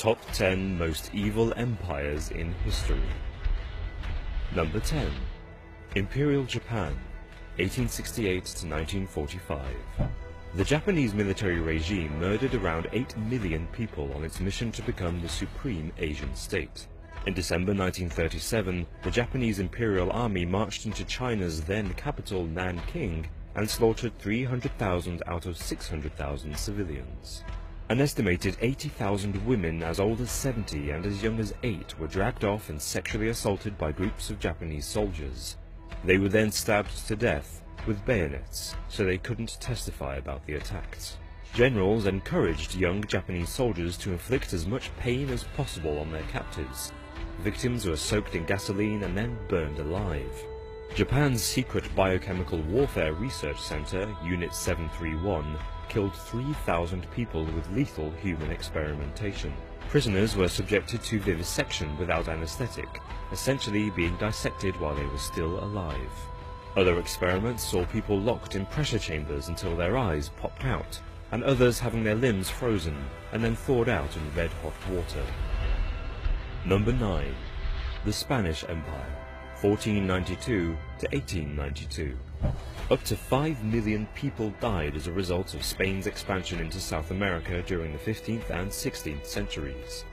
Top 10 Most Evil Empires in History. Number 10. Imperial Japan, 1868 to 1945. The Japanese military regime murdered around 8 million people on its mission to become the supreme Asian state. In December 1937, the Japanese Imperial Army marched into China's then capital Nanking and slaughtered 300,000 out of 600,000 civilians. An estimated 80,000 women as old as 70 and as young as 8 were dragged off and sexually assaulted by groups of Japanese soldiers. They were then stabbed to death with bayonets, so they couldn't testify about the attacks. Generals encouraged young Japanese soldiers to inflict as much pain as possible on their captives. Victims were soaked in gasoline and then burned alive. Japan's secret biochemical warfare research center, Unit 731, killed 3,000 people with lethal human experimentation. Prisoners were subjected to vivisection without anesthetic, essentially being dissected while they were still alive. Other experiments saw people locked in pressure chambers until their eyes popped out, and others having their limbs frozen and then thawed out in red-hot water. Number 9. The Spanish Empire, 1492 to 1892. Up to 5 million people died as a result of Spain's expansion into South America during the 15th and 16th centuries.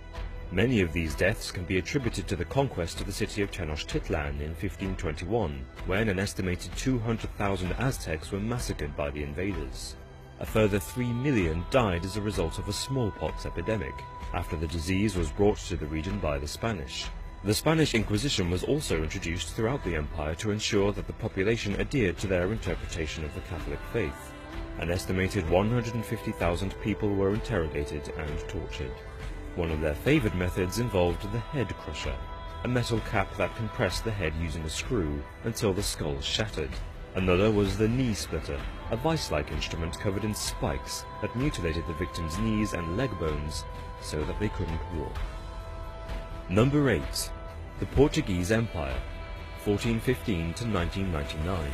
Many of these deaths can be attributed to the conquest of the city of Tenochtitlan in 1521, when an estimated 200,000 Aztecs were massacred by the invaders. A further 3 million died as a result of a smallpox epidemic, after the disease was brought to the region by the Spanish. The Spanish Inquisition was also introduced throughout the empire to ensure that the population adhered to their interpretation of the Catholic faith. An estimated 150,000 people were interrogated and tortured. One of their favoured methods involved the head crusher, a metal cap that compressed the head using a screw until the skull shattered. Another was the knee splitter, a vice-like instrument covered in spikes that mutilated the victim's knees and leg bones so that they couldn't walk. Number 8. The Portuguese Empire, 1415 to 1999.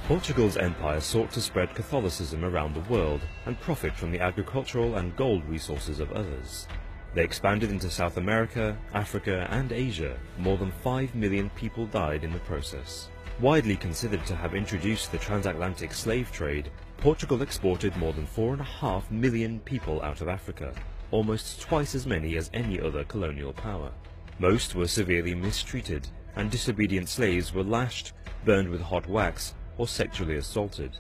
Portugal's empire sought to spread Catholicism around the world and profit from the agricultural and gold resources of others. They expanded into South America, Africa, and Asia. More than 5 million people died in the process. Widely considered to have introduced the transatlantic slave trade, Portugal exported more than 4.5 million people out of Africa, almost twice as many as any other colonial power. Most were severely mistreated, and disobedient slaves were lashed, burned with hot wax, or sexually assaulted.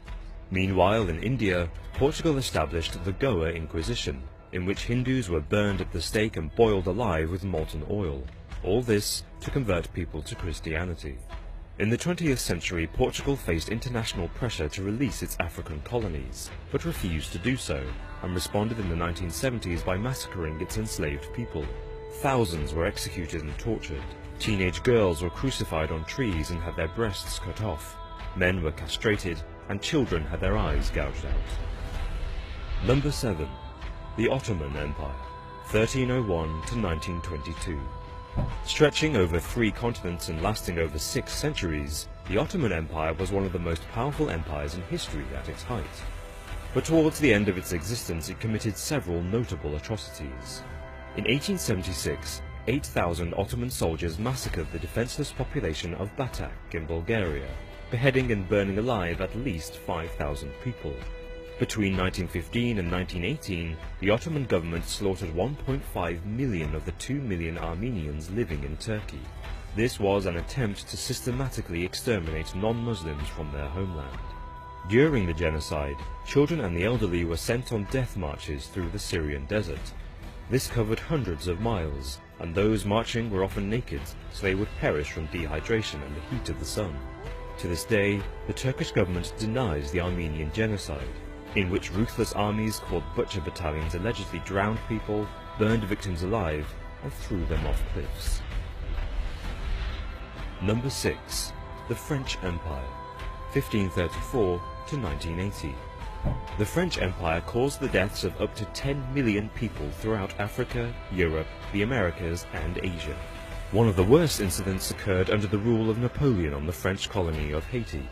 Meanwhile, in India, Portugal established the Goa Inquisition, in which Hindus were burned at the stake and boiled alive with molten oil. All this to convert people to Christianity. In the 20th century, Portugal faced international pressure to release its African colonies, but refused to do so, and responded in the 1970s by massacring its enslaved people. Thousands were executed and tortured. Teenage girls were crucified on trees and had their breasts cut off. Men were castrated, and children had their eyes gouged out. Number 7. The Ottoman Empire, 1301 to 1922. Stretching over 3 continents and lasting over 6 centuries, the Ottoman Empire was one of the most powerful empires in history at its height. But towards the end of its existence, it committed several notable atrocities. In 1876, 8,000 Ottoman soldiers massacred the defenseless population of Batak in Bulgaria, beheading and burning alive at least 5,000 people. Between 1915 and 1918, the Ottoman government slaughtered 1.5 million of the 2 million Armenians living in Turkey. This was an attempt to systematically exterminate non-Muslims from their homeland. During the genocide, children and the elderly were sent on death marches through the Syrian desert. This covered hundreds of miles, and those marching were often naked, so they would perish from dehydration and the heat of the sun. To this day, the Turkish government denies the Armenian genocide, in which ruthless armies called butcher battalions allegedly drowned people, burned victims alive, and threw them off cliffs. Number 6. The French Empire, 1534 to 1980. The French Empire caused the deaths of up to 10 million people throughout Africa, Europe, the Americas, and Asia. One of the worst incidents occurred under the rule of Napoleon on the French colony of Haiti.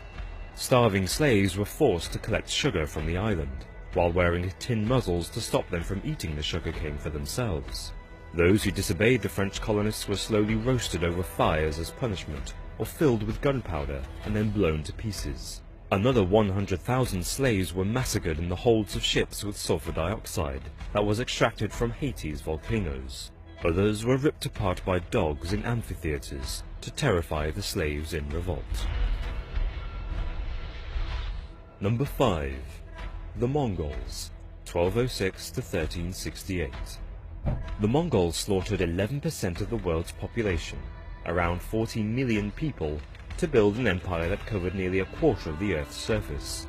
Starving slaves were forced to collect sugar from the island, while wearing tin muzzles to stop them from eating the sugarcane for themselves. Those who disobeyed the French colonists were slowly roasted over fires as punishment, or filled with gunpowder and then blown to pieces. Another 100,000 slaves were massacred in the holds of ships with sulfur dioxide that was extracted from Haiti's volcanoes. Others were ripped apart by dogs in amphitheaters to terrify the slaves in revolt. Number 5. The Mongols, 1206 to 1368. The Mongols slaughtered 11% of the world's population, around 40 million people, to build an empire that covered nearly a quarter of the Earth's surface.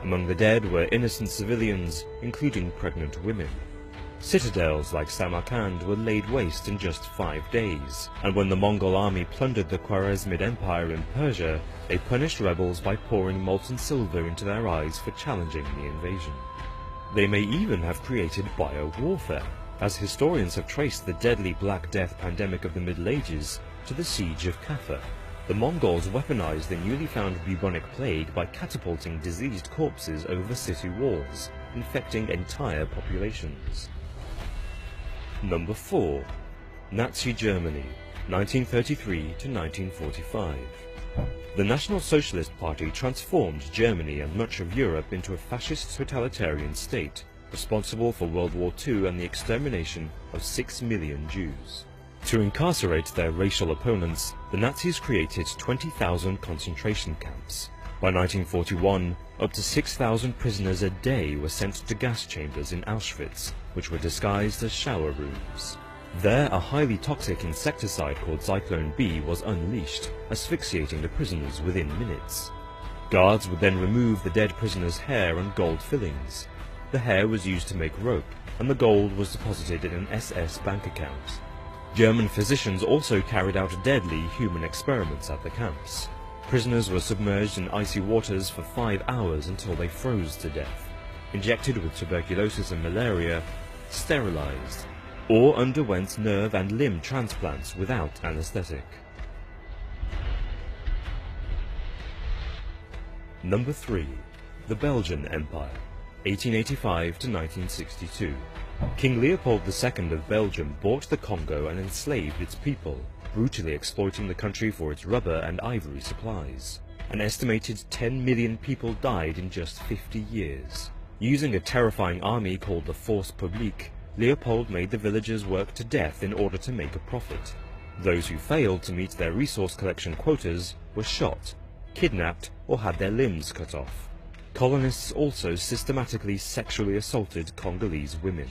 Among the dead were innocent civilians, including pregnant women. Citadels like Samarkand were laid waste in just 5 days, and when the Mongol army plundered the Khwarezmid Empire in Persia, they punished rebels by pouring molten silver into their eyes for challenging the invasion. They may even have created biowarfare, as historians have traced the deadly Black Death pandemic of the Middle Ages to the siege of Kaffa. The Mongols weaponized the newly found bubonic plague by catapulting diseased corpses over city walls, infecting entire populations. Number 4. Nazi Germany, 1933 to 1945. The National Socialist Party transformed Germany and much of Europe into a fascist totalitarian state, responsible for World War II and the extermination of 6 million Jews. To incarcerate their racial opponents, the Nazis created 20,000 concentration camps. By 1941, up to 6,000 prisoners a day were sent to gas chambers in Auschwitz, which were disguised as shower rooms. There, a highly toxic insecticide called Zyklone B was unleashed, asphyxiating the prisoners within minutes. Guards would then remove the dead prisoners' hair and gold fillings. The hair was used to make rope, and the gold was deposited in an SS bank account. German physicians also carried out deadly human experiments at the camps. Prisoners were submerged in icy waters for 5 hours until they froze to death, injected with tuberculosis and malaria, sterilized, or underwent nerve and limb transplants without anesthetic. Number 3. The Belgian Empire, 1885 to 1962. King Leopold II of Belgium bought the Congo and enslaved its people, brutally exploiting the country for its rubber and ivory supplies. An estimated 10 million people died in just 50 years. Using a terrifying army called the Force Publique, Leopold made the villagers work to death in order to make a profit. Those who failed to meet their resource collection quotas were shot, kidnapped, or had their limbs cut off. Colonists also systematically sexually assaulted Congolese women.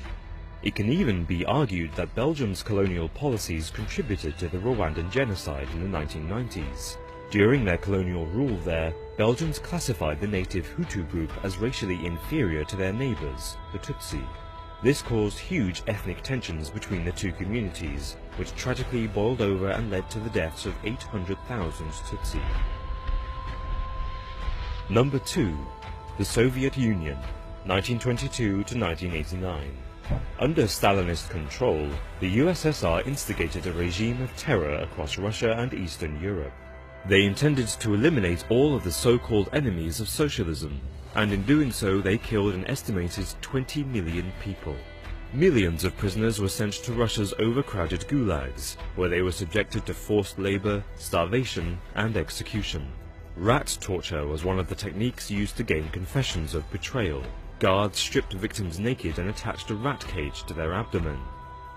It can even be argued that Belgium's colonial policies contributed to the Rwandan genocide in the 1990s. During their colonial rule there, Belgians classified the native Hutu group as racially inferior to their neighbors, the Tutsi. This caused huge ethnic tensions between the two communities, which tragically boiled over and led to the deaths of 800,000 Tutsi. Number 2. The Soviet Union, 1922 to 1989. Under Stalinist control, the USSR instigated a regime of terror across Russia and Eastern Europe. They intended to eliminate all of the so-called enemies of socialism, and in doing so they killed an estimated 20 million people. Millions of prisoners were sent to Russia's overcrowded gulags, where they were subjected to forced labor, starvation, and execution. Rat torture was one of the techniques used to gain confessions of betrayal. Guards stripped victims naked and attached a rat cage to their abdomen.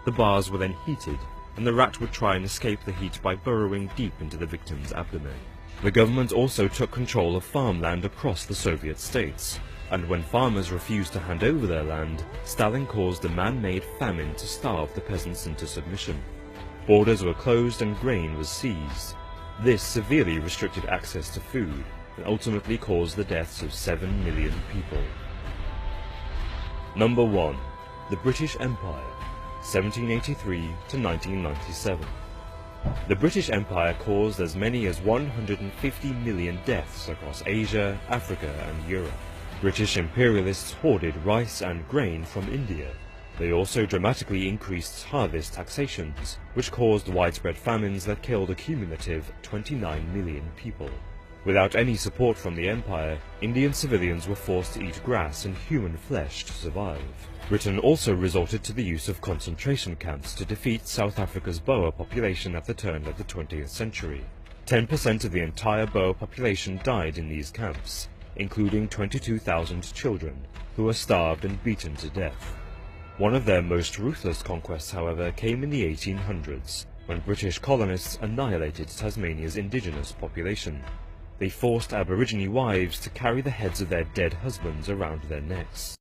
The bars were then heated, and the rat would try and escape the heat by burrowing deep into the victim's abdomen. The government also took control of farmland across the Soviet states, and when farmers refused to hand over their land, Stalin caused a man-made famine to starve the peasants into submission. Borders were closed and grain was seized. This severely restricted access to food, and ultimately caused the deaths of 7 million people. Number 1. The British Empire, 1783 to 1997. The British Empire caused as many as 150 million deaths across Asia, Africa, and Europe. British imperialists hoarded rice and grain from India. They also dramatically increased harvest taxations, which caused widespread famines that killed a cumulative 29 million people. Without any support from the Empire, Indian civilians were forced to eat grass and human flesh to survive. Britain also resorted to the use of concentration camps to defeat South Africa's Boer population at the turn of the 20th century. 10% of the entire Boer population died in these camps, including 22,000 children, who were starved and beaten to death. One of their most ruthless conquests, however, came in the 1800s, when British colonists annihilated Tasmania's indigenous population. They forced Aborigine wives to carry the heads of their dead husbands around their necks.